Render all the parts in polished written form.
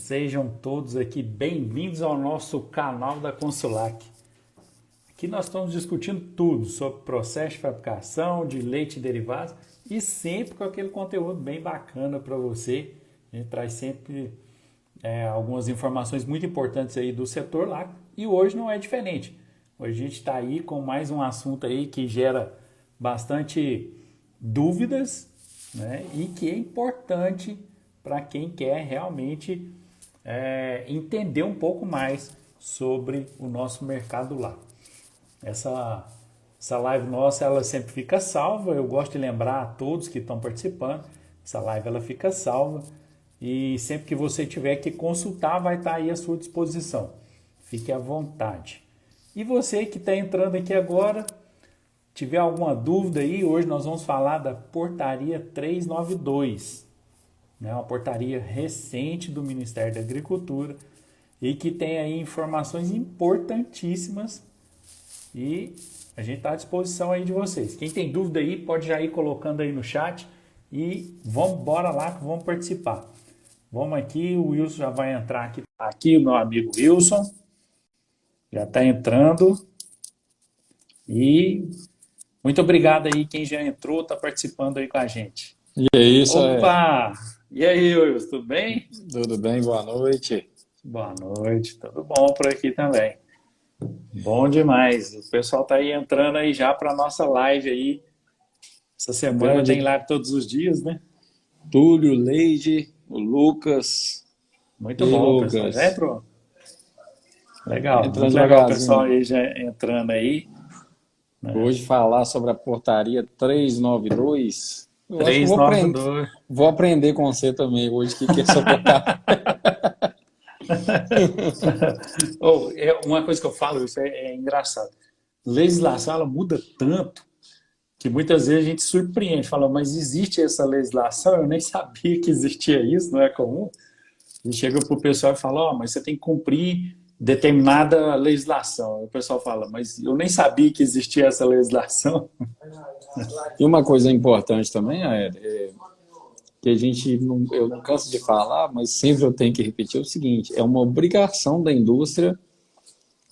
Sejam todos aqui bem-vindos ao nosso canal da Consulac. Aqui nós estamos discutindo tudo sobre processo de fabricação de leite e derivados e sempre com aquele conteúdo bem bacana para você. A gente traz sempre algumas informações muito importantes aí do setor lácteo e hoje não é diferente. Hoje a gente está aí com mais um assunto aí que gera bastante dúvidas, né? E que é importante para quem quer realmente entender um pouco mais sobre o nosso mercado lá. Essa live nossa, ela sempre fica salva. Eu gosto de lembrar a todos que estão participando, essa live ela fica salva e sempre que você tiver que consultar, vai estar aí à sua disposição. Fique à vontade. E você que está entrando aqui agora, tiver alguma dúvida aí, hoje nós vamos falar da Portaria 392, né? Uma portaria recente do Ministério da Agricultura e que tem aí informações importantíssimas e a gente está à disposição aí de vocês. Quem tem dúvida aí pode já ir colocando aí no chat e bora lá que vamos participar. Vamos aqui, o Wilson já vai entrar aqui. Aqui o meu amigo Wilson já está entrando e muito obrigado aí quem já entrou, está participando aí com a gente. E é isso, Opa! E aí, Wilson, tudo bem? Tudo bem? Boa noite. Boa noite, tudo bom por aqui também. Bom demais. O pessoal tá aí entrando aí já para nossa live aí. Essa semana tem live todos os dias, né? Túlio, Leide, o Lucas. Muito bom, Lucas. pessoal. Já entrou? Legal, Entrando muito legal o devagarzinho. pessoal aí já entrando aí. Hoje falar sobre a portaria 392. Eu acho que 392. vou aprender com você também hoje que é essa portaria. Uma coisa que eu falo, isso é engraçado. Legislação, ela muda tanto que muitas vezes a gente surpreende, fala, mas existe essa legislação? Eu nem sabia que existia isso, não é comum. A gente chega para o pessoal e fala, mas você tem que cumprir determinada legislação. O pessoal fala, mas eu nem sabia que existia essa legislação. E uma coisa importante também é que eu não canso de falar, mas sempre eu tenho que repetir o seguinte, é uma obrigação da indústria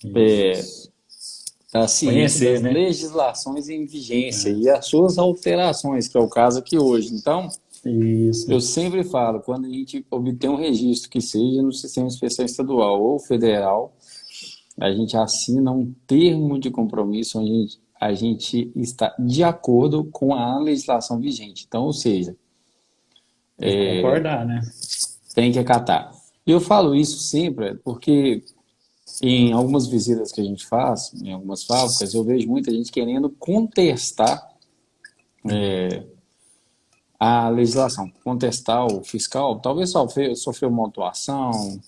estar ciente das legislações em vigência e as suas alterações, que é o caso aqui hoje. Então, eu sempre falo, quando a gente obtém um registro que seja no Sistema de Inspeção Estadual ou Federal, a gente assina um termo de compromisso onde a gente está de acordo com a legislação vigente. Então, ou seja, concordar, né? Tem que acatar. E eu falo isso sempre porque em algumas visitas que a gente faz, em algumas fábricas, eu vejo muita gente querendo contestar a legislação, contestar o fiscal, talvez sofreu uma autuação,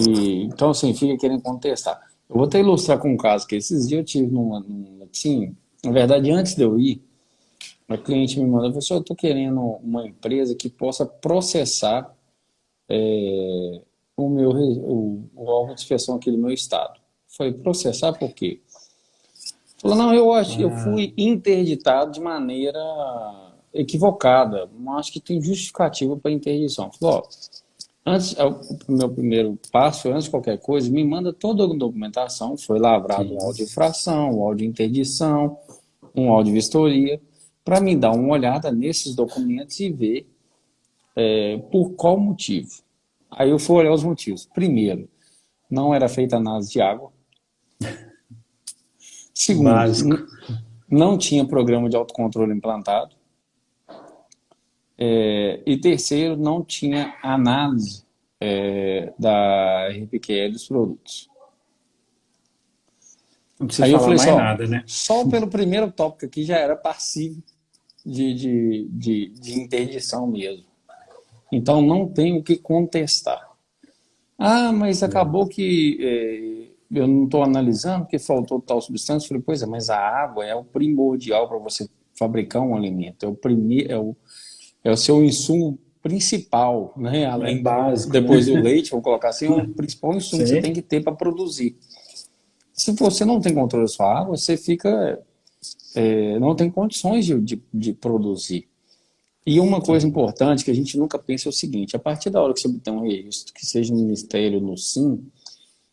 então assim, fica querendo contestar. Eu vou até ilustrar com um caso que esses dias eu tive na verdade, antes de eu ir, uma cliente me mandou, eu estou querendo uma empresa que possa processar o órgão de inspeção aqui do meu estado. Falei, processar por quê? Falou, não, eu fui interditado de maneira equivocada, mas acho que tem justificativa para interdição. Falou, o meu primeiro passo, antes de qualquer coisa, me manda toda a documentação, foi lavrado um auto de infração, um auto de interdição, um auto de vistoria, para me dar uma olhada nesses documentos e ver por qual motivo. Aí eu fui olhar os motivos. Primeiro, não era feita análise de água. Segundo, não tinha programa de autocontrole implantado. E terceiro, não tinha análise da RPQL dos produtos. Não precisa Aí eu falar falei mais nada, né? Só pelo primeiro tópico aqui já era passivo de interdição mesmo. Então não tem o que contestar. Mas acabou que eu não estou analisando porque faltou tal substância. Eu falei, pois é, mas a água é o primordial para você fabricar um alimento. É o seu insumo principal, né? Além básico, depois né? do leite, vou colocar assim, o principal insumo que você tem que ter para produzir. Se você não tem controle da sua água, você fica não tem condições de produzir. E uma coisa importante que a gente nunca pensa é o seguinte: a partir da hora que você tem um registro, que seja no Ministério ou no SIM,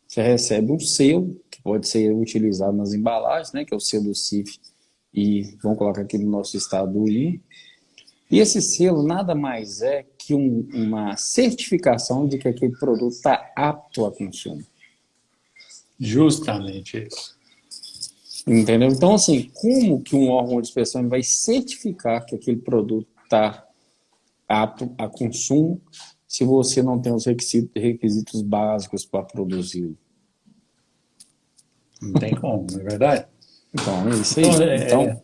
você recebe um selo, que pode ser utilizado nas embalagens, né, que é o selo do CIF, e vamos colocar aqui no nosso estado do I. E esse selo nada mais é que uma certificação de que aquele produto está apto a consumo. Justamente isso. Entendeu? Então, assim, como que um órgão de inspeção vai certificar que aquele produto está apto a consumo se você não tem os requisitos básicos para produzi-lo? Não tem como, não é verdade? Então, é isso aí. Então,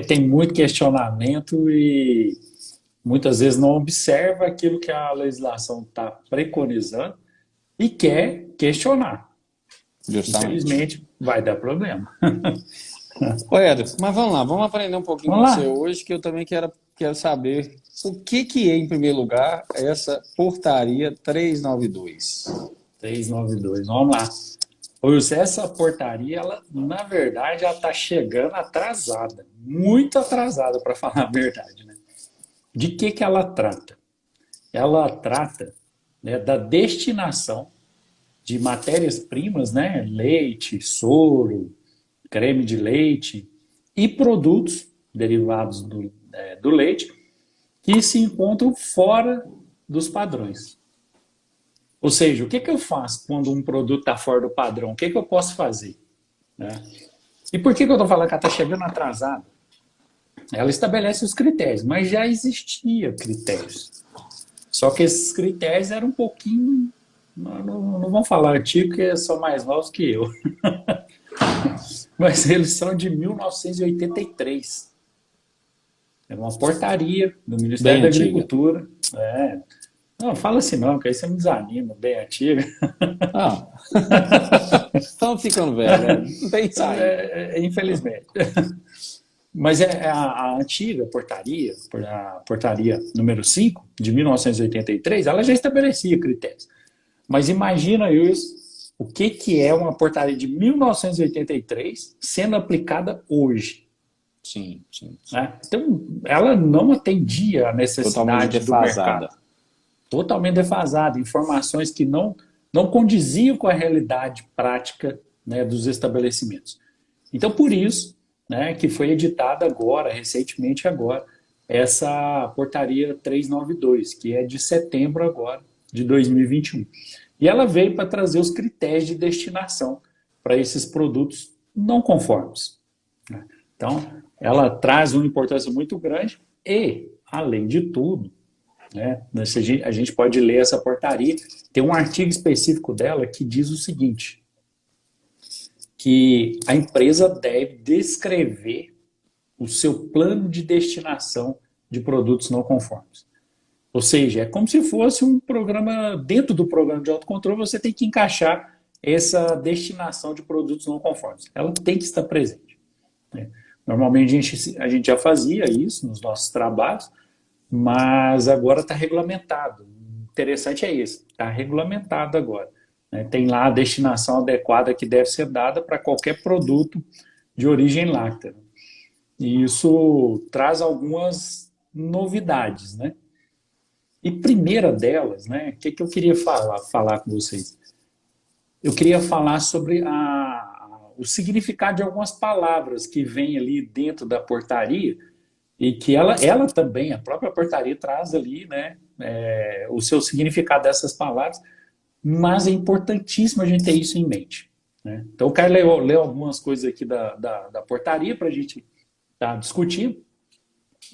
tem muito questionamento e muitas vezes não observa aquilo que a legislação está preconizando e quer questionar. Justamente. Infelizmente, vai dar problema. Ô, Ederson, mas vamos lá, vamos aprender um pouquinho com você hoje, que eu também quero saber o que é, em primeiro lugar, essa portaria 392. 392, vamos lá. Pois essa portaria, ela, na verdade, ela está chegando atrasada, muito atrasada, para falar a verdade, né? De que ela trata? Ela trata, né, da destinação de matérias-primas, né, leite, soro, creme de leite e produtos derivados do leite que se encontram fora dos padrões. Ou seja, o que eu faço quando um produto está fora do padrão? O que eu posso fazer? Né? E por que eu estou falando que ela está chegando atrasada? Ela estabelece os critérios, mas já existia critérios. Só que esses critérios eram um pouquinho... Não vamos falar antigo, porque são mais novos que eu. Mas eles são de 1983. É uma portaria do Ministério da Agricultura. Não, fala assim não, que aí você me desanima, bem antiga. Estamos ficando velho, né? Não tem saída. Infelizmente. Mas a antiga portaria, a portaria número 5, de 1983, ela já estabelecia critérios. Mas imagina isso, o que é uma portaria de 1983 sendo aplicada hoje. Sim. Né? Então, ela não atendia a necessidade do mercado. Totalmente defasada. Informações que não condiziam com a realidade prática, né, dos estabelecimentos. Então, por isso, né, que foi editada agora, recentemente agora, essa portaria 392, que é de setembro agora, de 2021. E ela veio para trazer os critérios de destinação para esses produtos não conformes. Então, ela traz uma importância muito grande e, além de tudo, né, a gente pode ler essa portaria, tem um artigo específico dela que diz o seguinte, que a empresa deve descrever o seu plano de destinação de produtos não conformes. Ou seja, é como se fosse um programa, dentro do programa de autocontrole, você tem que encaixar essa destinação de produtos não conformes. Ela tem que estar presente. Né? Normalmente a gente já fazia isso nos nossos trabalhos, mas agora está regulamentado. O interessante é isso, está regulamentado agora. Né? Tem lá a destinação adequada que deve ser dada para qualquer produto de origem láctea. E isso traz algumas novidades, né? E primeira delas, né, o que eu queria falar com vocês? Eu queria falar sobre o significado de algumas palavras que vem ali dentro da portaria e que ela também, a própria portaria traz ali, né, o seu significado dessas palavras, mas é importantíssimo a gente ter isso em mente. Né? Então eu quero ler algumas coisas aqui da portaria para a gente estar discutindo.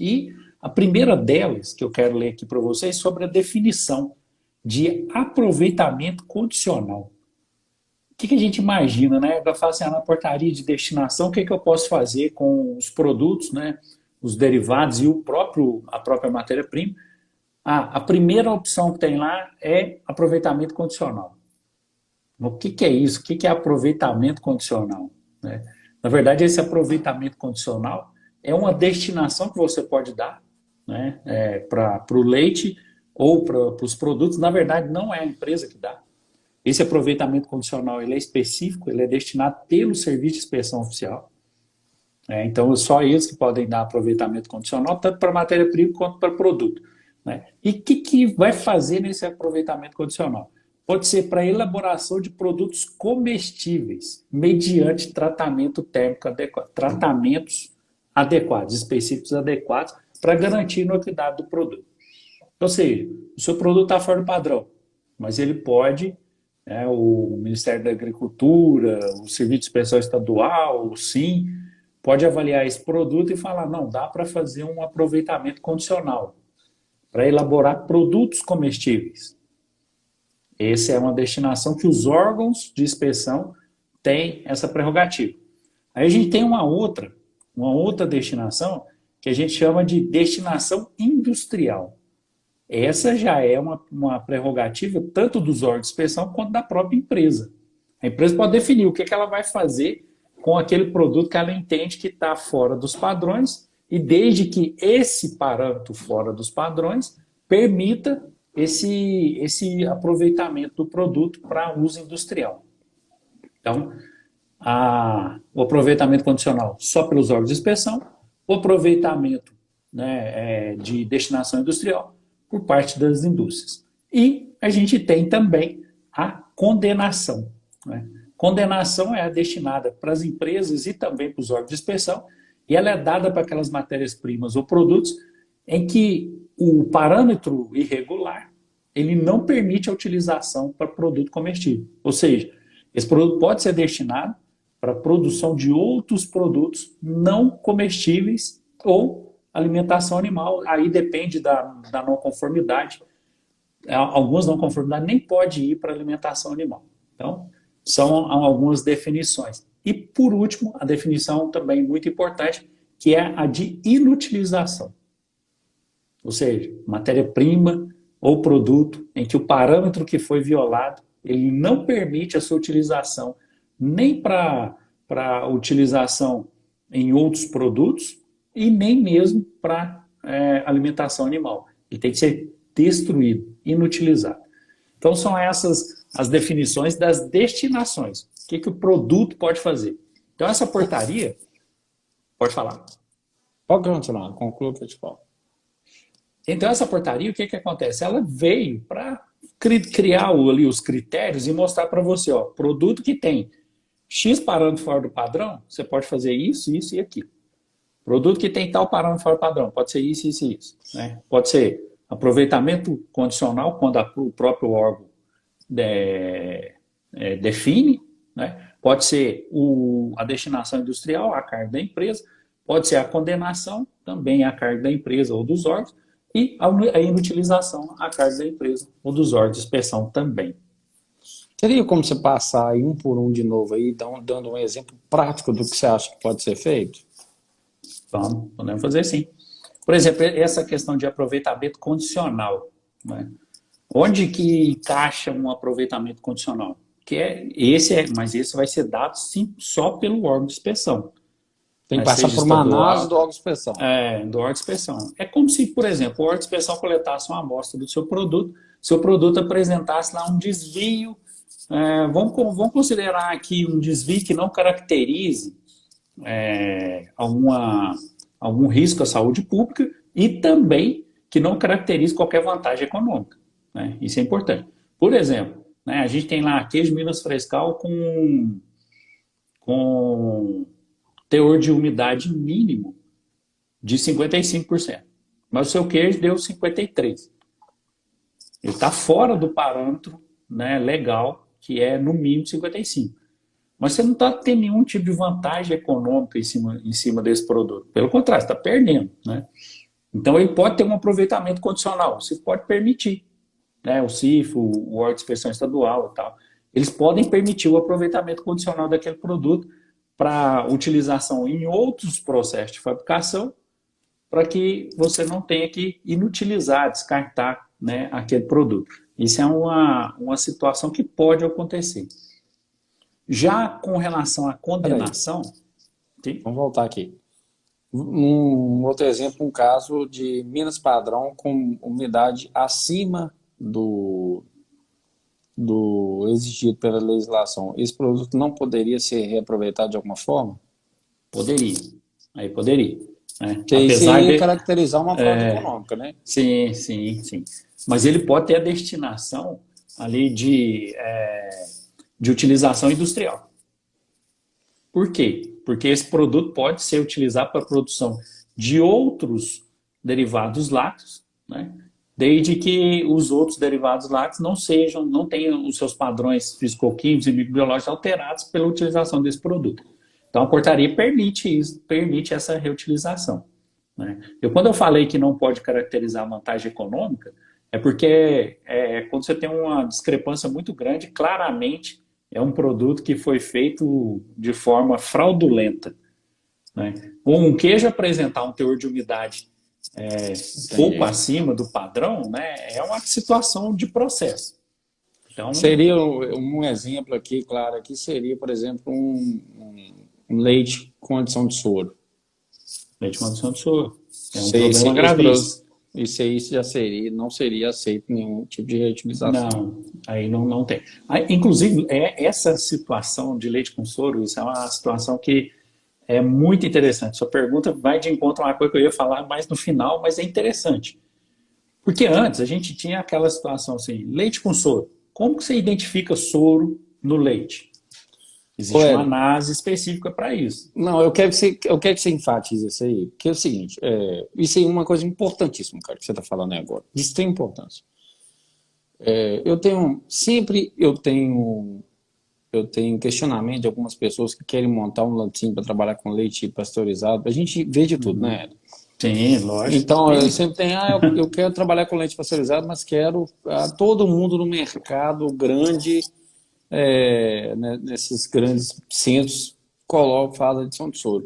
E a primeira delas, que eu quero ler aqui para vocês, sobre a definição de aproveitamento condicional. O que a gente imagina, né? Eu falo assim, na portaria de destinação, o que eu posso fazer com os produtos, né? Os derivados e a própria matéria-prima? A primeira opção que tem lá é aproveitamento condicional. O que é isso? O que é aproveitamento condicional? Né? Na verdade, esse aproveitamento condicional é uma destinação que você pode dar, né, para o leite ou para os produtos. Na verdade, não é a empresa que dá. Esse aproveitamento condicional ele é específico, ele é destinado pelo Serviço de Inspeção Oficial. Então, só eles que podem dar aproveitamento condicional, tanto para matéria-prima quanto para produto. Né? E o que vai fazer nesse aproveitamento condicional? Pode ser para elaboração de produtos comestíveis, mediante tratamento térmico adequado, tratamentos adequados, específicos adequados, para garantir a inocuidade do produto. Ou seja, o seu produto está fora do padrão, mas ele pode, o Ministério da Agricultura, o Serviço de Inspeção Estadual, o SIM, pode avaliar esse produto e falar, não, dá para fazer um aproveitamento condicional, para elaborar produtos comestíveis. Essa é uma destinação que os órgãos de inspeção têm essa prerrogativa. Aí a gente tem uma outra destinação que a gente chama de destinação industrial. Essa já é uma prerrogativa tanto dos órgãos de inspeção quanto da própria empresa. A empresa pode definir o que ela vai fazer com aquele produto que ela entende que está fora dos padrões e desde que esse parâmetro fora dos padrões permita esse aproveitamento do produto para uso industrial. Então, o aproveitamento condicional só pelos órgãos de inspeção, o aproveitamento de destinação industrial por parte das indústrias. E a gente tem também a condenação. Condenação é destinada para as empresas e também para os órgãos de inspeção, e ela é dada para aquelas matérias-primas ou produtos em que o parâmetro irregular ele não permite a utilização para produto comestível. Ou seja, esse produto pode ser destinado para a produção de outros produtos não comestíveis ou alimentação animal. Aí depende da não conformidade. Algumas não conformidades nem pode ir para alimentação animal. Então, são algumas definições. E, por último, a definição também muito importante, que é a de inutilização. Ou seja, matéria-prima ou produto em que o parâmetro que foi violado, ele não permite a sua utilização nem para utilização em outros produtos e nem mesmo para alimentação animal. Ele tem que ser destruído, inutilizado. Então, são essas as definições das destinações. O que o produto pode fazer? Então, essa portaria... Pode falar. Pode continuar, conclua o que eu te falo. Então, essa portaria, o que acontece? Ela veio para criar ali os critérios e mostrar para você, produto que tem X parâmetro fora do padrão, você pode fazer isso, isso e aquilo. Produto que tem tal parâmetro fora do padrão, pode ser isso, isso e isso. Né? Pode ser aproveitamento condicional, quando o próprio órgão define, né? Pode ser a destinação industrial, a carga da empresa, pode ser a condenação, também a carga da empresa ou dos órgãos, e a inutilização, a carga da empresa ou dos órgãos de inspeção também. Teria como você passar aí um por um de novo aí, dando um exemplo prático do que você acha que pode ser feito? Podemos fazer sim. Por exemplo, essa questão de aproveitamento condicional. Né? Onde que encaixa um aproveitamento condicional? Mas esse vai ser dado sim, só pelo órgão de inspeção. Tem que passar por uma análise do órgão de inspeção. Do órgão de inspeção. É como se, por exemplo, o órgão de inspeção coletasse uma amostra do seu produto apresentasse lá um desvio. Vamos considerar aqui um desvio que não caracterize algum risco à saúde pública e também que não caracterize qualquer vantagem econômica. Né? Isso é importante. Por exemplo, a gente tem lá queijo Minas Frescal com teor de umidade mínimo de 55%. Mas o seu queijo deu 53%. Ele está fora do parâmetro legal, que é no mínimo 55%. Mas você não está tendo nenhum tipo de vantagem econômica em cima desse produto. Pelo contrário, você está perdendo. Né? Então, ele pode ter um aproveitamento condicional. Você pode permitir. O CIF, o órgão de inspeção estadual e tal. Eles podem permitir o aproveitamento condicional daquele produto para utilização em outros processos de fabricação, para que você não tenha que inutilizar, descartar aquele produto. Isso é uma situação que pode acontecer. Já com relação à condenação... Vamos voltar aqui. Um outro exemplo, um caso de Minas padrão com umidade acima do exigido pela legislação. Esse produto não poderia ser reaproveitado de alguma forma? Poderia. Aí poderia, né? Que isso Apesar ia de... caracterizar uma fraude econômica, né? Sim, sim, sim. Mas ele pode ter a destinação ali de utilização industrial. Por quê? Porque esse produto pode ser utilizado para a produção de outros derivados lácteos, né? Desde que os outros derivados lácteos não tenham os seus padrões físico-químicos e microbiológicos alterados pela utilização desse produto. Então a portaria permite isso, permite essa reutilização, né? Quando eu falei que não pode caracterizar vantagem econômica, é porque quando você tem uma discrepância muito grande, claramente é um produto que foi feito de forma fraudulenta, né? Um queijo apresentar um teor de umidade pouco Entendi. acima do padrão, né, é uma situação de processo. Então, Seria um exemplo aqui, claro, aqui seria, por exemplo, um leite com adição de soro. leite de condição de soro é um Se- problema se- esse, gravíssimo. isso aí já seria, não seria aceito nenhum tipo de reutilização. Não, aí não tem. Aí, inclusive, essa situação de leite com soro, isso é uma situação que é muito interessante. Sua pergunta vai de encontro a uma coisa que eu ia falar mais no final, mas é interessante. Porque antes a gente tinha aquela situação assim, leite com soro. Como que você identifica soro no leite? Ô, Existe uma Hélio, análise específica para isso. não, eu quero que você enfatize isso aí, porque é o seguinte, isso aí é uma coisa importantíssima, cara, que você está falando aí agora, de extrema importância. Eu tenho questionamento de algumas pessoas que querem montar um laticínio para trabalhar com leite pasteurizado. A gente vê de tudo, né? Sim, lógico. Então, eu Tem. sempre tenho, eu quero trabalhar com leite pasteurizado, mas quero todo mundo no mercado grande, né, nesses grandes centros, faz adição de soro.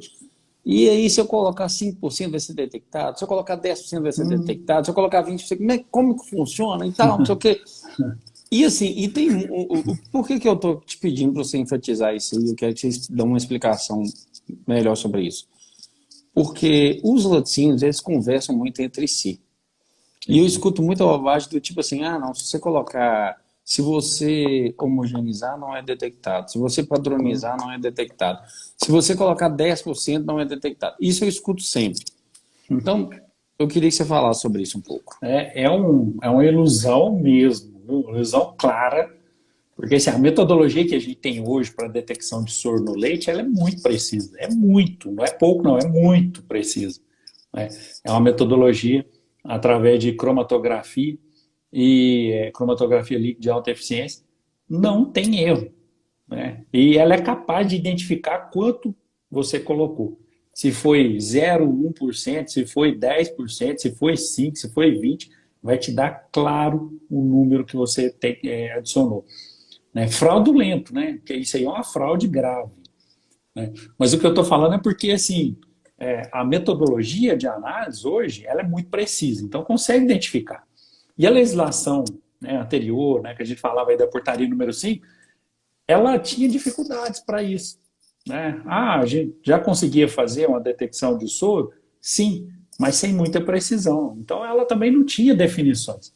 E aí, se eu colocar 5% vai ser detectado, se eu colocar 10% vai ser detectado, se eu colocar 20%, como que funciona e tal, não sei o quê. E assim, por que eu estou te pedindo para você enfatizar isso aí? Eu quero que vocês dão uma explicação melhor sobre isso. Porque os laticínios, eles conversam muito entre si. E eu escuto muita bobagem do tipo assim, não, se você homogeneizar, não é detectado. Se você padronizar, não é detectado. Se você colocar 10%, não é detectado. Isso eu escuto sempre. Então, eu queria que você falasse sobre isso um pouco. É uma ilusão mesmo, viu? Uma ilusão clara, porque assim, a metodologia que a gente tem hoje para detecção de soro no leite, ela é muito precisa. É muito, não é pouco não, é muito precisa, né? É uma metodologia através de cromatografia e cromatografia líquida de alta eficiência, não tem erro, né? E ela é capaz de identificar quanto você colocou. Se foi 0,1%, se foi 10%, se foi 5%, se foi 20%, vai te dar claro o número que você adicionou. Né? Fraudulento, né? Porque isso aí é uma fraude grave. Né? Mas o que eu estou falando é porque assim, a metodologia de análise hoje ela é muito precisa, então consegue identificar. E a legislação, né, anterior, né, que a gente falava aí da portaria número 5, ela tinha dificuldades para isso. Né? A gente já conseguia fazer uma detecção de soro? Sim, mas sem muita precisão. Então ela também não tinha definições.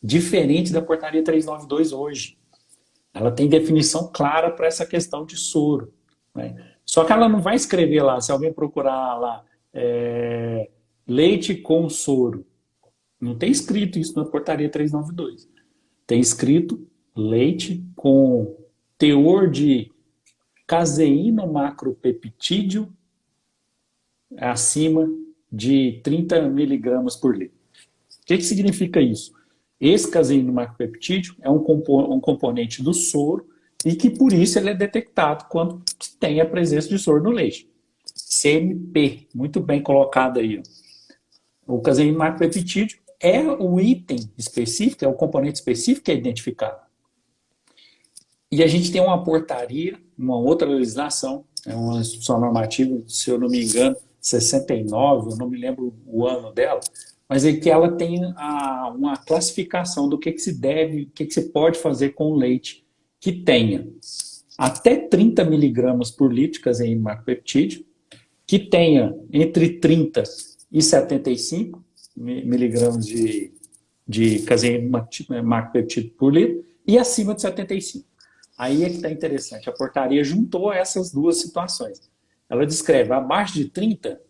Diferente da portaria 392 hoje. Ela tem definição clara para essa questão de soro. Né? Só que ela não vai escrever lá, se alguém procurar lá, leite com soro. Não tem escrito isso na portaria 392. Tem escrito leite com teor de caseíno macropeptídeo acima de 30 miligramas por litro. O que significa isso? Esse caseíno macropeptídeo é um componente do soro e que por isso ele é detectado quando tem a presença de soro no leite. CMP, muito bem colocado aí. O caseíno macropeptídeo é o item específico, é o componente específico que é identificado. E a gente tem uma portaria, uma outra legislação, é uma instituição normativa, se eu não me engano, 69, eu não me lembro o ano dela, mas é que ela tem uma classificação do que se deve, o que se pode fazer com o leite que tenha até 30 miligramas por litro de caseíno macropeptídeo, que tenha entre 30 e 75 miligramas de caseíno macropeptídeo por litro e acima de 75. Aí é que está interessante. A portaria juntou essas duas situações. Ela descreve abaixo de 30,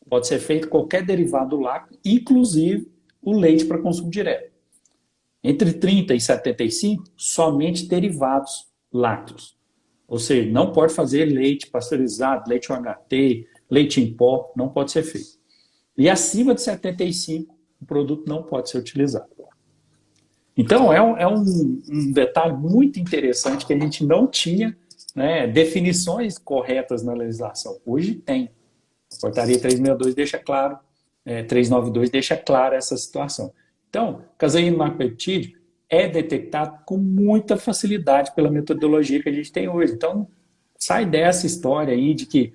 Pode ser feito qualquer derivado lácteo, inclusive o leite para consumo direto. Entre 30 e 75, somente derivados lácteos. Ou seja, não pode fazer leite pasteurizado, leite UHT, leite em pó, não pode ser feito. E acima de 75, o produto não pode ser utilizado. Então, é um detalhe muito interessante que a gente não tinha, né, definições corretas na legislação. Hoje tem. A portaria 362 deixa claro, 392 deixa clara essa situação. Então, caseína macropeptídeo é detectado com muita facilidade pela metodologia que a gente tem hoje. Então, sai dessa história aí de que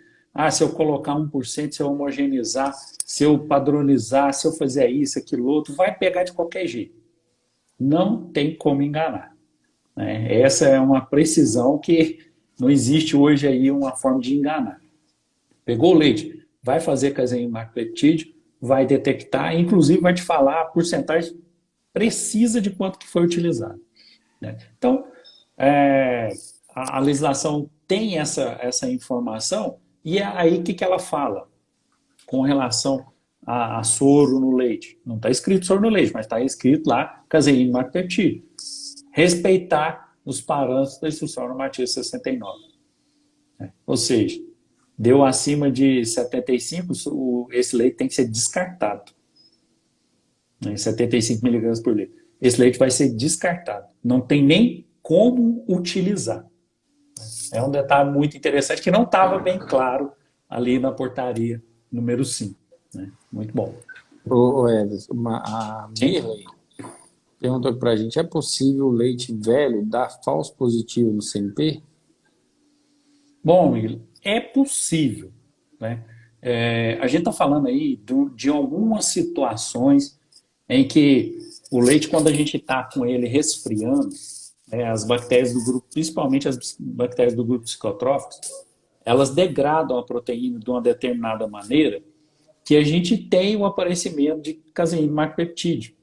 se eu colocar 1%, se eu homogeneizar, se eu padronizar, se eu fizer isso, aquilo, outro, vai pegar de qualquer jeito. Não tem como enganar. Né? Essa é uma precisão que não existe hoje aí uma forma de enganar. Pegou o leite, vai fazer caseína macropeptídeo, vai detectar, inclusive vai te falar a porcentagem precisa de quanto que foi utilizado. Né? Então, a legislação tem essa informação e é aí que ela fala com relação a soro no leite. Não está escrito soro no leite, mas está escrito lá caseína macropeptídeo. Respeitar os parâmetros da instrução normativa 69. Ou seja, deu acima de 75, esse leite tem que ser descartado. 75 miligramas por litro. Esse leite vai ser descartado. Não tem nem como utilizar. É um detalhe muito interessante que não estava bem claro ali na portaria número 5. Né? Muito bom. O Ederson, a Mirley perguntou para a gente, é possível o leite velho dar falso positivo no CNP? Bom, Miguel, é possível. Né? A gente está falando aí de algumas situações em que o leite, quando a gente está com ele resfriando, as bactérias do grupo, principalmente as bactérias do grupo psicotróficos, elas degradam a proteína de uma determinada maneira que a gente tem o aparecimento de caseína macropeptídeo.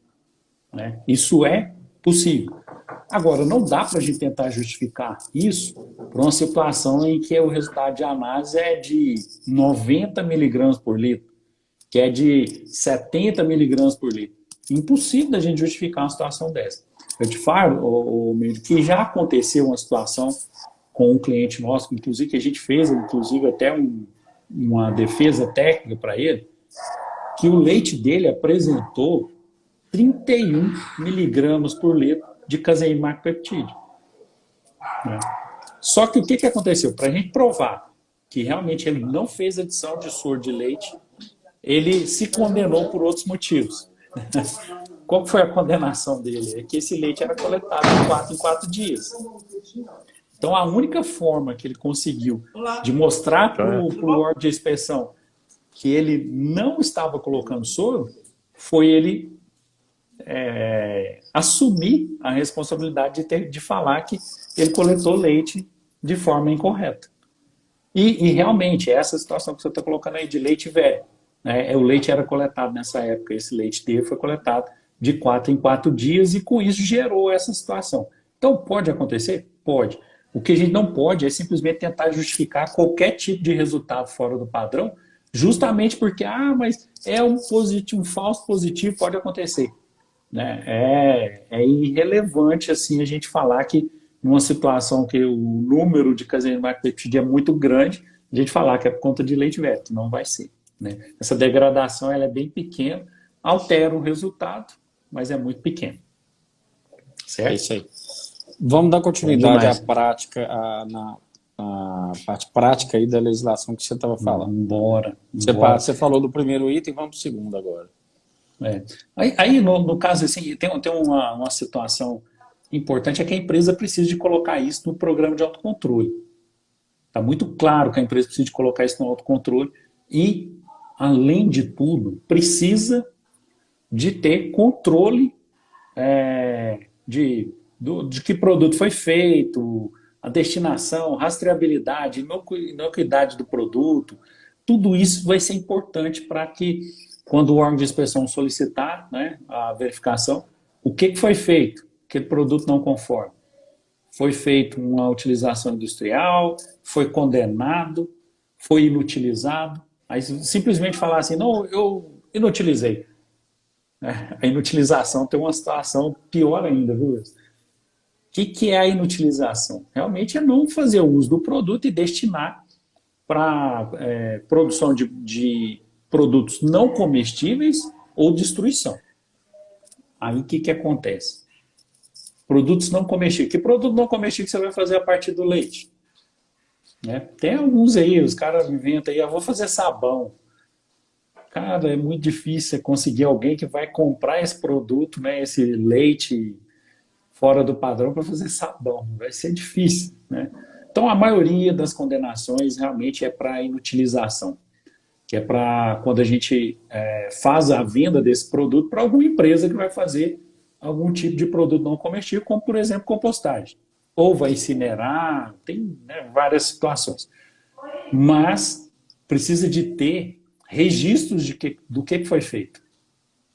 Né? Isso é possível. Agora, não dá para a gente tentar justificar isso para uma situação em que o resultado de análise é de 90 miligramas por litro, que é de 70 miligramas por litro. Impossível da gente justificar uma situação dessa. Eu te falo, que já aconteceu uma situação com um cliente nosso, inclusive que a gente fez, inclusive até uma defesa técnica para ele, que o leite dele apresentou 31 miligramas por litro de caseína macropeptídeo. Né? Só que o que aconteceu? Para a gente provar que realmente ele não fez adição de soro de leite, ele se condenou por outros motivos. Qual foi a condenação dele? É que esse leite era coletado de 4 em 4 dias. Então, a única forma que ele conseguiu de mostrar para o órgão de inspeção que ele não estava colocando soro foi ele assumir a responsabilidade de falar que ele coletou leite de forma incorreta. E realmente, essa situação que você está colocando aí de leite velho, né, o leite era coletado nessa época, esse leite dele foi coletado de 4 em 4 dias e com isso gerou essa situação. Então, pode acontecer? Pode. O que a gente não pode é simplesmente tentar justificar qualquer tipo de resultado fora do padrão, justamente porque, mas é um falso positivo, pode acontecer. Né? É irrelevante assim, a gente falar que numa situação que o número de caseína macropeptídeo é muito grande, a gente falar que é por conta de leite velho, não vai ser. Né? Essa degradação ela é bem pequena, altera o resultado, mas é muito pequeno. Certo? É isso aí. Vamos dar continuidade à prática, na parte prática aí da legislação que você estava falando. Bora. Você falou do primeiro item, vamos para o segundo agora. Aí no caso, assim, tem uma situação importante, é que a empresa precisa de colocar isso no programa de autocontrole. Está muito claro que a empresa precisa de colocar isso no autocontrole e, além de tudo, precisa de ter controle de que produto foi feito, a destinação, rastreabilidade, inocuidade do produto. Tudo isso vai ser importante para que, quando o órgão de inspeção solicitar, né, a verificação, o que foi feito, aquele produto não conforme. Foi feito uma utilização industrial, foi condenado, foi inutilizado. Aí simplesmente falar assim, não, eu inutilizei. Né? A inutilização tem uma situação pior ainda, viu? O que é a inutilização? Realmente é não fazer uso do produto e destinar para produção de produtos não comestíveis ou destruição. Aí o que acontece? Produtos não comestíveis. Que produto não comestível você vai fazer a partir do leite? Né? Tem alguns aí, os caras inventam aí, eu vou fazer sabão. Cara, é muito difícil conseguir alguém que vai comprar esse produto, né, esse leite fora do padrão para fazer sabão. Vai ser difícil, né? Então, a maioria das condenações realmente é para inutilização, que é para quando a gente faz a venda desse produto para alguma empresa que vai fazer algum tipo de produto não comestível, como, por exemplo, compostagem. Ou vai incinerar, tem, né, várias situações. Mas precisa de ter registros do que foi feito.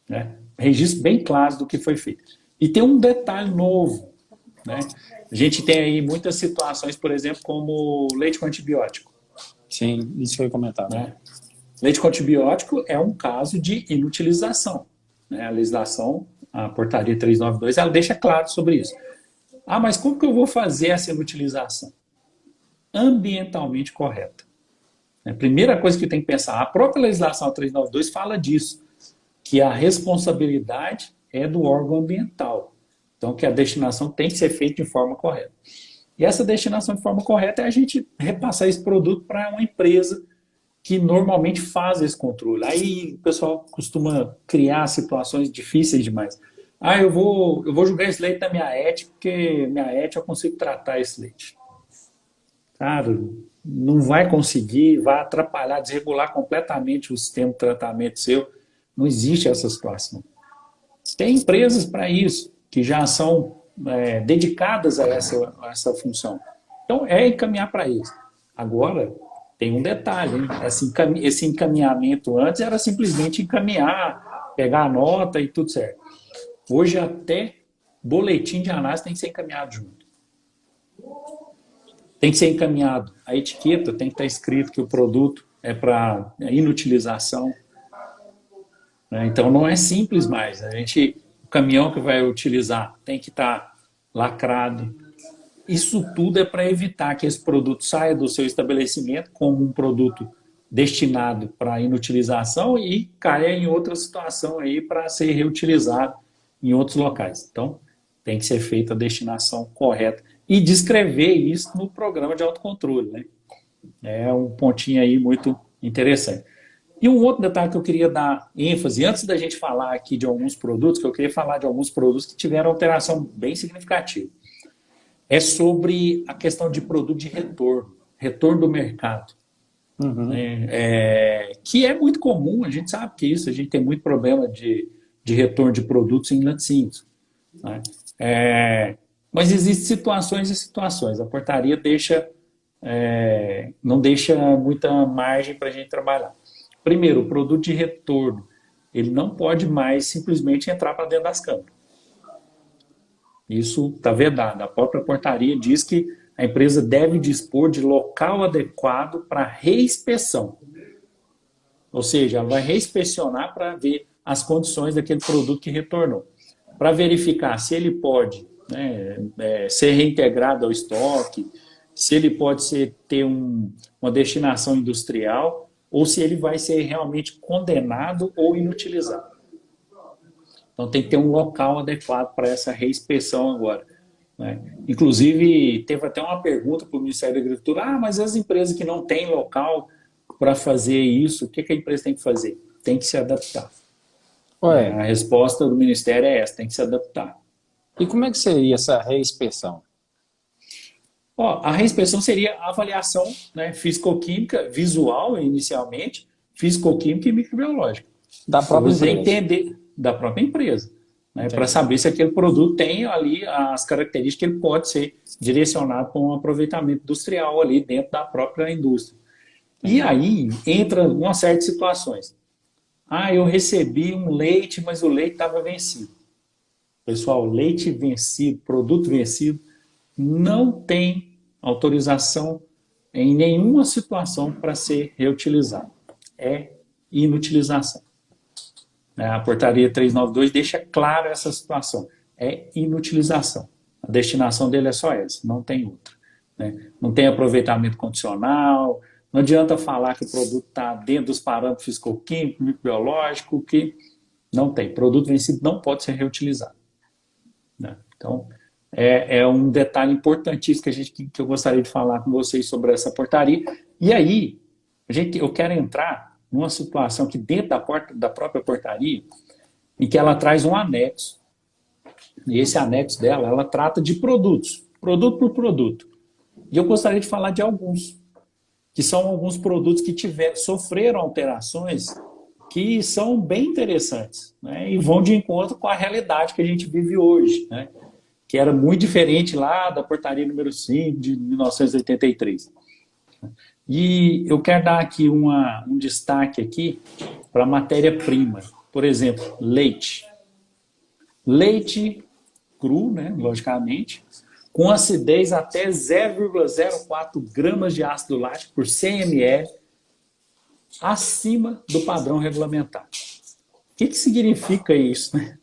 Né? Registros bem claros do que foi feito. E tem um detalhe novo. Né? A gente tem aí muitas situações, por exemplo, como leite com antibiótico. Sim, isso foi comentado. Né? Leite com antibiótico é um caso de inutilização. Né? A legislação, a portaria 392, ela deixa claro sobre isso. Ah, mas como que eu vou fazer essa inutilização? Ambientalmente correta. A primeira coisa que tem que pensar, a própria legislação 392 fala disso, que a responsabilidade é do órgão ambiental. Então, que a destinação tem que ser feita de forma correta. E essa destinação de forma correta é a gente repassar esse produto para uma empresa que normalmente faz esse controle. Aí o pessoal costuma criar situações difíceis demais. Ah, eu vou julgar esse leite da minha ética, porque minha ética eu consigo tratar esse leite. Cara, não vai conseguir, vai atrapalhar, desregular completamente o sistema de tratamento seu. Não existe essa situação. Tem empresas para isso, que já são dedicadas a essa função. Então, é encaminhar para isso. Agora, tem um detalhe, hein? Esse encaminhamento antes era simplesmente encaminhar, pegar a nota e tudo certo. Hoje, até boletim de análise tem que ser encaminhado junto. Tem que ser encaminhado. A etiqueta tem que estar escrito que o produto é para inutilização. Então, não é simples mais. O caminhão que vai utilizar tem que estar lacrado. Isso tudo é para evitar que esse produto saia do seu estabelecimento como um produto destinado para inutilização e caia em outra situação aí para ser reutilizado em outros locais. Então, tem que ser feita a destinação correta e descrever isso no programa de autocontrole. Né? É um pontinho aí muito interessante. E um outro detalhe que eu queria dar ênfase, antes da gente falar aqui de alguns produtos, que eu queria falar de alguns produtos que tiveram alteração bem significativa, é sobre a questão de produto de retorno do mercado. Uhum. Que é muito comum, a gente sabe que isso, a gente tem muito problema de retorno de produtos em laticínios. Né? Mas existem situações e situações. A portaria não deixa muita margem para a gente trabalhar. Primeiro, o produto de retorno, ele não pode mais simplesmente entrar para dentro das câmaras. Isso está vedado. A própria portaria diz que a empresa deve dispor de local adequado para reinspeção. Ou seja, ela vai reinspecionar para ver as condições daquele produto que retornou. Para verificar se ele pode ser reintegrado ao estoque, se ele pode ter uma destinação industrial, ou se ele vai ser realmente condenado ou inutilizado. Então tem que ter um local adequado para essa reinspeção agora. Né? Inclusive, teve até uma pergunta para o Ministério da Agricultura, mas as empresas que não têm local para fazer isso, o que a empresa tem que fazer? Tem que se adaptar. A resposta do Ministério é essa, tem que se adaptar. E como é que seria essa reinspeção? A reinspeção seria a avaliação, né, físico-química, visual inicialmente, físico-química e microbiológica. Da própria empresa. Entender da própria empresa. Né, para saber se aquele produto tem ali as características que ele pode ser direcionado para um aproveitamento industrial ali dentro da própria indústria. E aí entra uma série de situações. Eu recebi um leite, mas o leite estava vencido. Pessoal, leite vencido, produto vencido, não tem autorização em nenhuma situação para ser reutilizado. é inutilização. A portaria 392 deixa clara essa situação. É inutilização. A destinação dele é só essa, não tem outra. Né? Não tem aproveitamento condicional, não adianta falar que o produto está dentro dos parâmetros físico-químicos, microbiológicos, que não tem. Produto vencido não pode ser reutilizado. Né? Então, é um detalhe importantíssimo que eu gostaria de falar com vocês sobre essa portaria. E aí, eu quero entrar numa situação que dentro da própria portaria, em que ela traz um anexo. E esse anexo dela, ela trata de produtos, produto por produto. E eu gostaria de falar de alguns, que são alguns produtos que sofreram alterações que são bem interessantes, né? E vão de encontro com a realidade que a gente vive hoje, né? Que era muito diferente lá da portaria número 5 de 1983. E eu quero dar aqui um destaque aqui para a matéria-prima. Por exemplo, leite. Leite cru, né, logicamente, com acidez até 0,04 gramas de ácido lático por 100 ml, acima do padrão regulamentar. O que significa isso, né?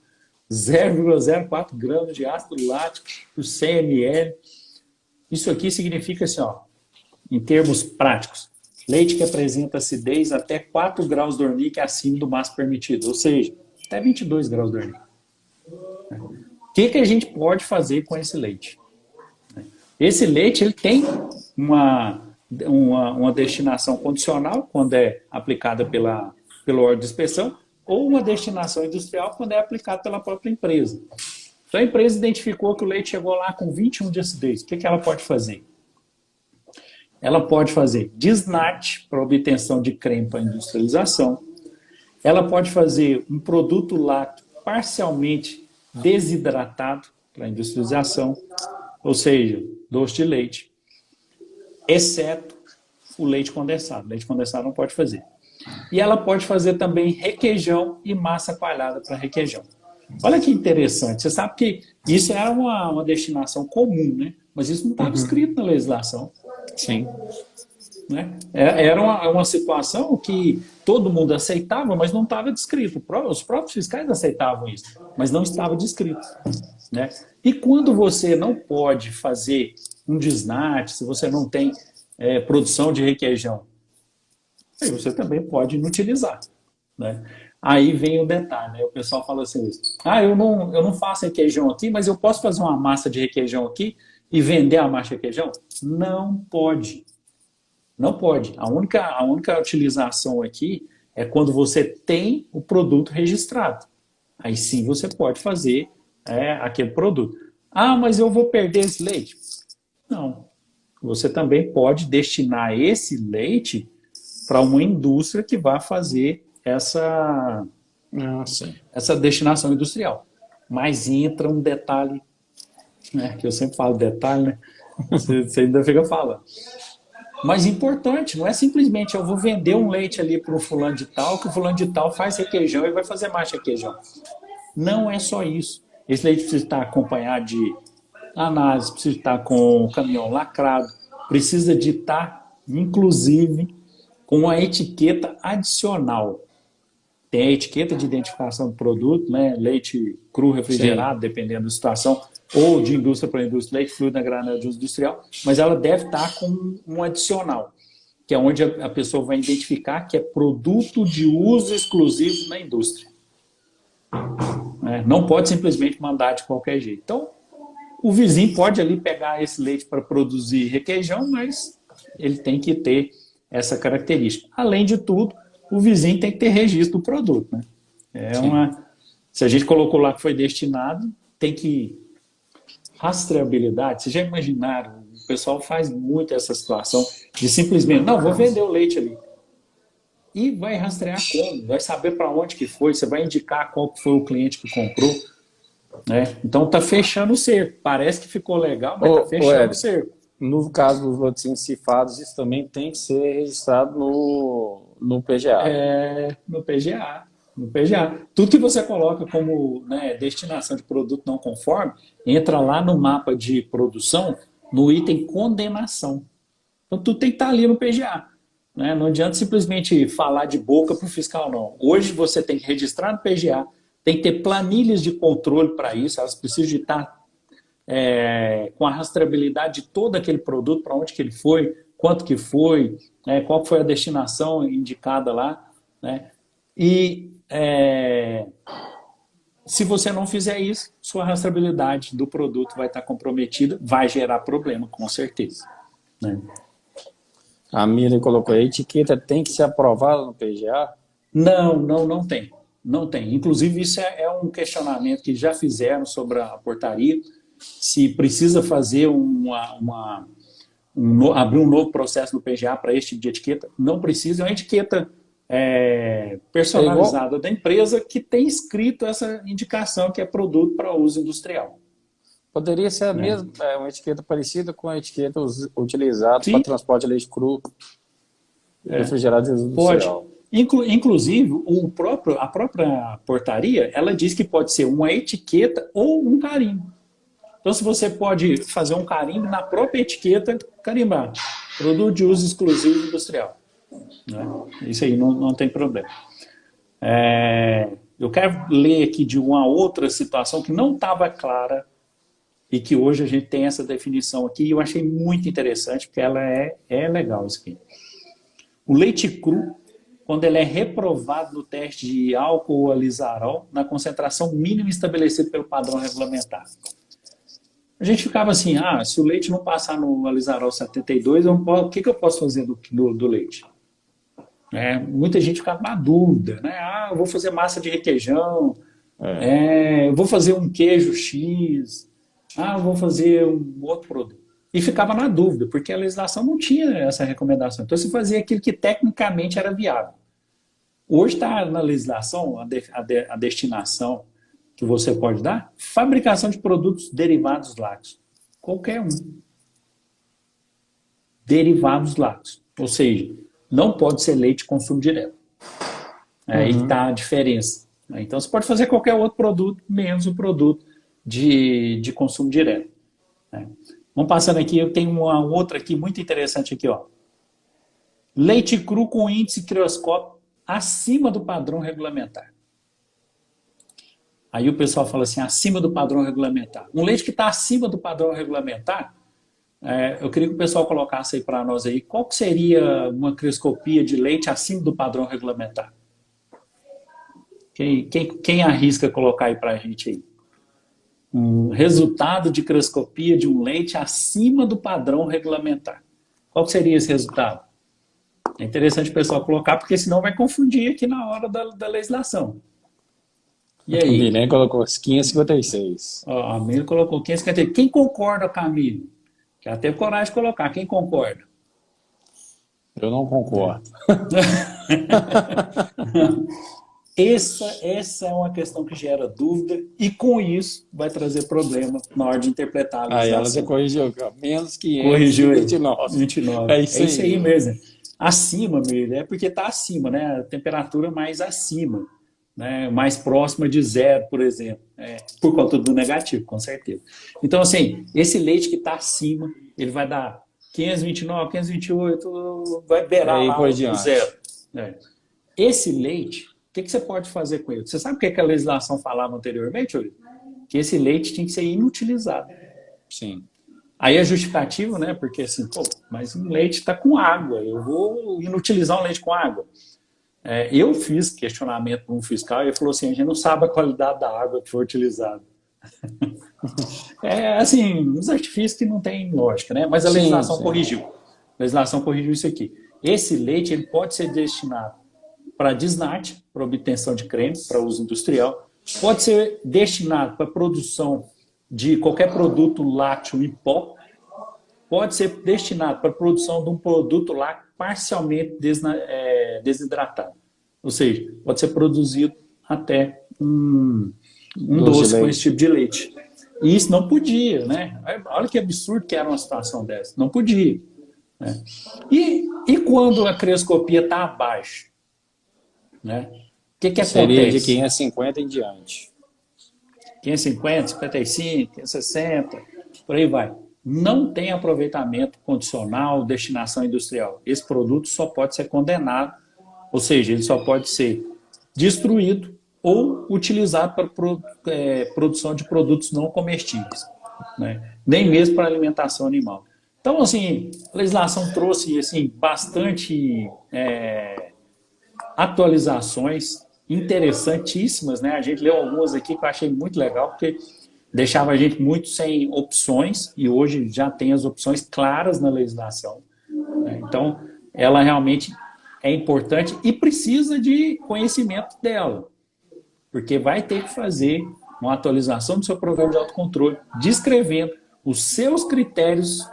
0,04 gramas de ácido lático por 100 ml. Isso aqui significa assim, ó, em termos práticos, leite que apresenta acidez até 4 graus Dornick acima do máximo permitido, ou seja, até 22 graus Dornick. O que a gente pode fazer com esse leite? Esse leite ele tem uma destinação condicional, quando é aplicada pelo órgão de inspeção, ou uma destinação industrial, quando é aplicada pela própria empresa. Então a empresa identificou que o leite chegou lá com 21 de acidez. O que ela pode fazer? Ela pode fazer desnate para obtenção de creme para industrialização. Ela pode fazer um produto lácteo parcialmente desidratado para industrialização, ou seja, doce de leite, exceto o leite condensado. Leite condensado não pode fazer. E ela pode fazer também requeijão e massa coalhada para requeijão. Olha que interessante. Você sabe que isso era uma destinação comum, né? Mas isso não estava escrito na legislação. Sim. Né? Era uma situação que todo mundo aceitava, mas não estava descrito. Os próprios fiscais aceitavam isso, mas não estava descrito. Né? E quando você não pode fazer um desnate, se você não tem produção de requeijão, aí você também pode inutilizar. Né? Aí vem o detalhe, né? O pessoal fala assim, eu não faço requeijão aqui, mas eu posso fazer uma massa de requeijão aqui e vender a massa de requeijão? Não pode. Não pode. A única utilização aqui é quando você tem o produto registrado. Aí sim você pode fazer aquele produto. Mas eu vou perder esse leite? Não. Você também pode destinar esse leite para uma indústria que vai fazer essa destinação industrial. Mas entra um detalhe, né, que eu sempre falo detalhe, né? Você ainda fica falando. Mas importante, não é simplesmente eu vou vender um leite ali para o fulano de tal, que o fulano de tal faz requeijão e vai fazer mais requeijão. Não é só isso. Esse leite precisa estar acompanhado de análise, precisa estar com o caminhão lacrado, precisa de estar, inclusive, com uma etiqueta adicional. Tem a etiqueta de identificação do produto, né? Leite cru refrigerado, sim, dependendo da situação, ou de indústria para indústria, leite fluido na granela de uso industrial, mas ela deve estar com um adicional, que é onde a pessoa vai identificar que é produto de uso exclusivo na indústria. Não pode simplesmente mandar de qualquer jeito. Então, o vizinho pode ali pegar esse leite para produzir requeijão, mas ele tem que ter essa característica. Além de tudo, o vizinho tem que ter registro do produto. Né? Se a gente colocou lá que foi destinado, tem que... Rastreabilidade, vocês já imaginaram? O pessoal faz muito essa situação de simplesmente, não, vou vender o leite ali. E vai rastrear como? Vai saber para onde que foi, você vai indicar qual foi o cliente que comprou. Né? Então está fechando o cerco. Parece que ficou legal, mas está fechando o cerco. No caso dos laticínios cefados, isso também tem que ser registrado no PGA. No PGA. No PGA. Tudo que você coloca como, né, destinação de produto não conforme, entra lá no mapa de produção, no item condenação. Então tudo tem que estar ali no PGA. né? Não adianta simplesmente falar de boca para o fiscal, não. Hoje você tem que registrar no PGA, tem que ter planilhas de controle para isso, elas precisam de estar com a rastreabilidade de todo aquele produto, para onde que ele foi, quanto que foi, qual foi a destinação indicada lá, né? E se você não fizer isso, sua rastreabilidade do produto vai estar comprometida, vai gerar problema, com certeza, né? A Miriam colocou, a etiqueta tem que ser aprovada no PGA? Não tem. Não tem. Inclusive, isso é um questionamento que já fizeram sobre a portaria, se precisa fazer abrir um novo processo no PGA para esse tipo de etiqueta. Não precisa, é uma etiqueta personalizada da empresa que tem escrito essa indicação que é produto para uso industrial. Poderia ser a mesma, uma etiqueta parecida com a etiqueta utilizada para transporte de leite cru, refrigerado de uso industrial. Pode. Inclusive, a própria portaria, ela diz que pode ser uma etiqueta ou um carimbo. Então, se você pode fazer um carimbo na própria etiqueta, carimbar. Produto de uso exclusivo industrial. Né? Isso aí não tem problema. Eu quero ler aqui de uma outra situação que não estava clara e que hoje a gente tem essa definição aqui e eu achei muito interessante, porque ela é legal isso aqui. O leite cru, quando ele é reprovado no teste de álcool ou alisarol, na concentração mínima estabelecida pelo padrão regulamentar. A gente ficava assim, se o leite não passar no alisarol 72, o que eu posso fazer do leite? Muita gente ficava na dúvida, né? Eu vou fazer massa de requeijão, eu vou fazer um queijo X, eu vou fazer um outro produto. E ficava na dúvida, porque a legislação não tinha essa recomendação. Então, você fazia aquilo que tecnicamente era viável. Hoje está na legislação a destinação que você pode dar, fabricação de produtos derivados lácteos. Qualquer um. Derivados lácteos. Ou seja, não pode ser leite de consumo direto. Aí está a diferença. Então, você pode fazer qualquer outro produto, menos o produto de consumo direto. Vamos passando aqui, eu tenho uma outra aqui muito interessante aqui, ó. Leite cru com índice crioscópico acima do padrão regulamentar. Aí o pessoal fala assim, acima do padrão regulamentar. Um leite que está acima do padrão regulamentar, eu queria que o pessoal colocasse aí para nós aí, qual que seria uma crioscopia de leite acima do padrão regulamentar? Quem arrisca colocar aí para a gente aí? Um resultado de crioscopia de um leite acima do padrão regulamentar. Qual seria esse resultado? É interessante o pessoal colocar, porque senão vai confundir aqui na hora da legislação. E aí? O Milene colocou 556. A Milene colocou 556. Quem concorda com a Milene? Já teve coragem de colocar. Quem concorda? Eu não concordo. Essa é uma questão que gera dúvida e, com isso, vai trazer problema na hora de interpretar a legislação. Aí ela já corrigiu, menos 500, corrigiu 29. É isso aí mesmo. Acima, mesmo, é porque está acima, né? A temperatura mais acima, né? Mais próxima de zero, por exemplo. Por conta do negativo, com certeza. Então, assim, esse leite que está acima, ele vai dar 529, 528, vai beirar lá o zero. Esse leite, o que você pode fazer com ele? Você sabe o que a legislação falava anteriormente, Yuri? Que esse leite tinha que ser inutilizado. Sim. Aí é justificativo, né? Porque assim, mas o leite está com água, eu vou inutilizar um leite com água. Eu fiz questionamento para um fiscal e ele falou assim, a gente não sabe a qualidade da água que foi utilizada. Assim, uns artifícios que não tem lógica, né? Mas a legislação corrigiu. A legislação corrigiu isso aqui. Esse leite ele pode ser destinado para desnate, para obtenção de creme, para uso industrial. Pode ser destinado para produção de qualquer produto lácteo em pó. Pode ser destinado para a produção de um produto lácteo parcialmente desidratado. Ou seja, pode ser produzido até um doce com esse tipo de leite. E isso não podia, né? Olha que absurdo que era uma situação dessa. Não podia. Né? E quando a crioscopia está abaixo? Né? O que acontece? Seria de 550 em diante. 550, 55, 560, por aí vai. não tem aproveitamento condicional, destinação industrial. Esse produto só pode ser condenado, ou seja, ele só pode ser destruído ou utilizado para produção de produtos não comestíveis, né? Nem mesmo para alimentação animal. Então, assim, a legislação trouxe assim, bastante atualizações interessantíssimas, né? A gente leu algumas aqui que eu achei muito legal, porque deixava a gente muito sem opções e hoje já tem as opções claras na legislação, né? Então, ela realmente é importante e precisa de conhecimento dela, porque vai ter que fazer uma atualização do seu programa de autocontrole, descrevendo os seus critérios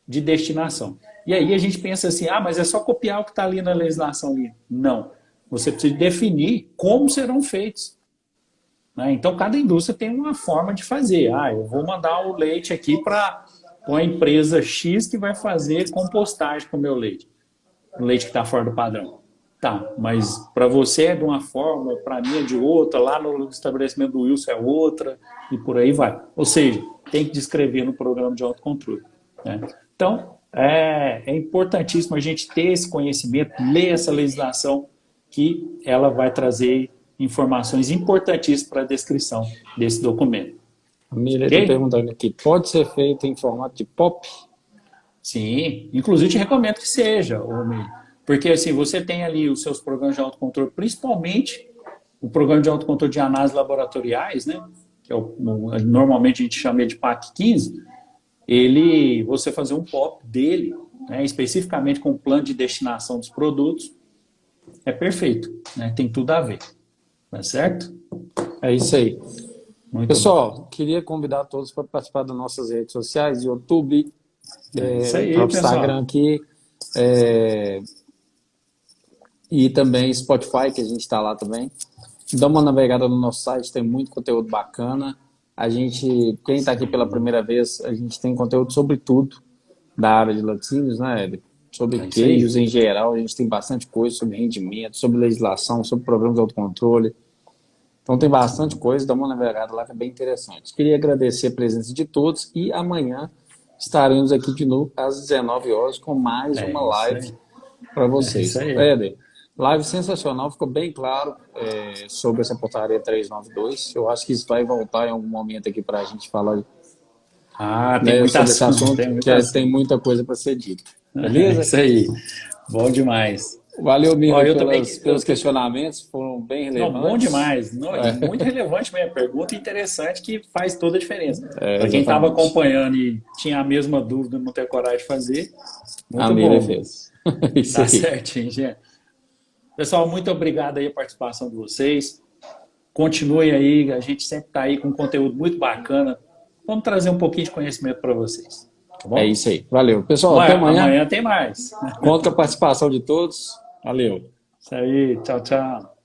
de destinação. E aí a gente pensa assim, mas é só copiar o que está ali na legislação ali. Não. Você precisa definir como serão feitos, né? Então, cada indústria tem uma forma de fazer. Eu vou mandar o leite aqui para uma empresa X que vai fazer compostagem com o meu leite. O leite que está fora do padrão. Tá, mas para você é de uma forma, para mim é de outra, lá no estabelecimento do Wilson é outra, e por aí vai. Ou seja, tem que descrever no programa de autocontrole, né? Então, é importantíssimo a gente ter esse conhecimento, ler essa legislação, que ela vai trazer informações importantíssimas para a descrição desse documento. A Miriam está perguntando aqui, pode ser feito em formato de POP? Sim, inclusive te recomendo que seja, porque assim, você tem ali os seus programas de autocontrole, principalmente o programa de autocontrole de análises laboratoriais, né, que normalmente a gente chama de PAC 15, você fazer um POP dele, né, especificamente com o plano de destinação dos produtos, é perfeito, né, tem tudo a ver, tá certo? É isso aí. Muito Pessoal, bom. Queria convidar todos para participar das nossas redes sociais, YouTube, isso aí, próprio Instagram aqui, e também Spotify, que a gente está lá também. Dá uma navegada no nosso site, tem muito conteúdo bacana. Quem está aqui pela primeira vez, a gente tem conteúdo sobre tudo da área de laticínios, né, Éder? Sobre queijos em geral, a gente tem bastante coisa sobre rendimento, sobre legislação, sobre programas de autocontrole. Então tem bastante coisa, dá uma navegada lá que é bem interessante. Queria agradecer a presença de todos e amanhã estaremos aqui de novo às 19 horas com mais uma live para vocês. Éder, live sensacional, ficou bem claro sobre essa portaria 392. Eu acho que isso vai voltar em algum momento aqui para a gente falar tem muita sobre esse assunto, tem muita coisa para ser dita. Beleza? Isso aí, bom demais. Valeu, Miriam, pelos questionamentos, foram bem relevantes. Não, bom demais. Muito relevante mesmo, pergunta interessante que faz toda a diferença. Para quem estava acompanhando e tinha a mesma dúvida, não ter coragem de fazer, muito Miriam bom. Fez. Tá certinho, gente. Pessoal, muito obrigado aí a participação de vocês. Continue aí, a gente sempre está aí com conteúdo muito bacana. Vamos trazer um pouquinho de conhecimento para vocês. Tá bom? É isso aí. Valeu. Pessoal, até amanhã. Amanhã tem mais. Conto com a participação de todos. Valeu. Isso aí. Tchau, tchau.